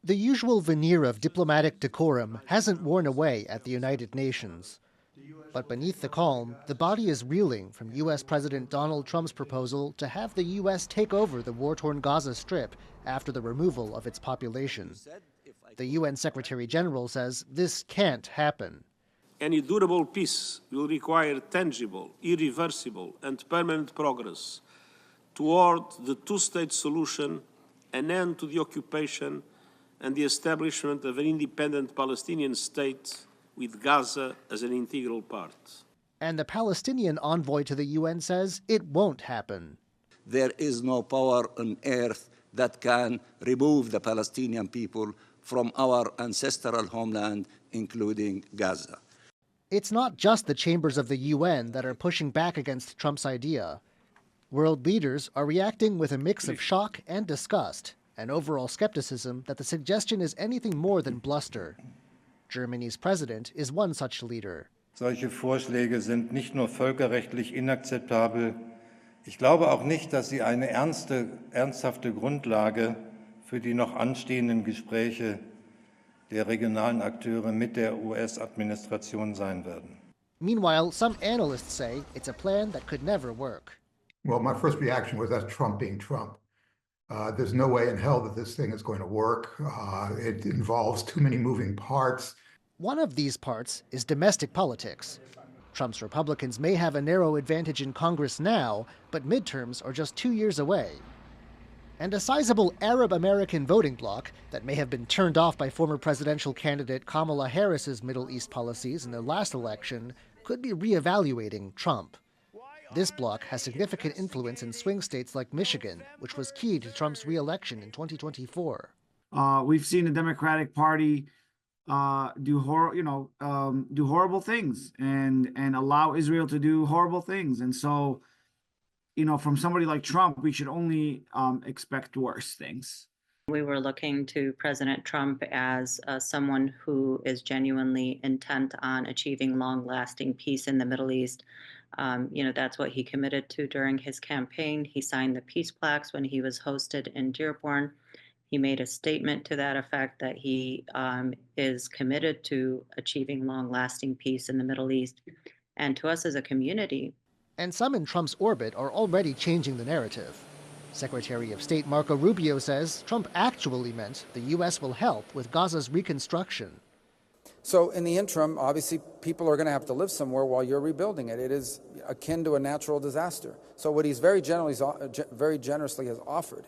The usual veneer of diplomatic decorum hasn't worn away at the United Nations. But beneath the calm, the body is reeling from U.S. President Donald Trump's proposal to have the U.S. take over the war-torn Gaza Strip after the removal of its population. The UN Secretary General says this can't happen. Any durable peace will require tangible, irreversible, and permanent progress toward the two-state solution, an end to the occupation, and the establishment of an independent Palestinian state with Gaza as an integral part. And the Palestinian envoy to the UN says it won't happen. There is no power on earth that can remove the Palestinian people from our ancestral homeland, including Gaza. It's not just the chambers of the UN that are pushing back against Trump's idea. World leaders are reacting with a mix of shock and disgust, and overall skepticism that the suggestion is anything more than bluster. Germany's president is one such leader. Solche Vorschläge sind nicht nur völkerrechtlich inakzeptabel, ich glaube auch nicht, dass sie eine ernsthafte Grundlage für die noch anstehenden Gespräche der regionalen Akteure mit der US-Administration sein werden. Meanwhile, some analysts say it's a plan that could never work. Well, my first reaction was that's Trump being Trump. There's no way in hell that this thing is going to work. It involves too many moving parts. One of these parts is domestic politics. Trump's Republicans may have a narrow advantage in Congress now, but midterms are just 2 years away. And a sizable Arab-American voting bloc that may have been turned off by former presidential candidate Kamala Harris's Middle East policies in the last election could be reevaluating Trump. This bloc has significant influence in swing states like Michigan, which was key to Trump's re-election in 2024. We've seen the Democratic Party do horrible things and allow Israel to do horrible things. And so, from somebody like Trump, we should only expect worse things. We were looking to President Trump as someone who is genuinely intent on achieving long-lasting peace in the Middle East. That's what he committed to during his campaign. He signed the peace plaques when he was hosted in Dearborn. He made a statement to that effect that he is committed to achieving long-lasting peace in the Middle East. And to us as a community. And some in Trump's orbit are already changing the narrative. Secretary of State Marco Rubio says Trump actually meant the U.S. will help with Gaza's reconstruction. So in the interim, obviously, people are going to have to live somewhere while you're rebuilding it. It is akin to a natural disaster. So what he's very generously has offered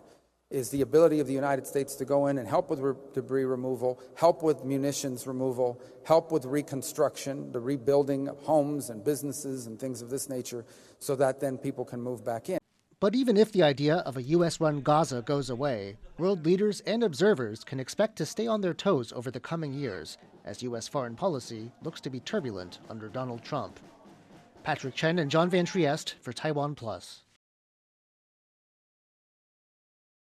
is the ability of the United States to go in and help with debris removal, help with munitions removal, help with reconstruction, the rebuilding homes and businesses and things of this nature, so that then people can move back in. But even if the idea of a U.S.-run Gaza goes away, world leaders and observers can expect to stay on their toes over the coming years, as U.S. foreign policy looks to be turbulent under Donald Trump. Patrick Chen and John Van Trieste for TaiwanPlus.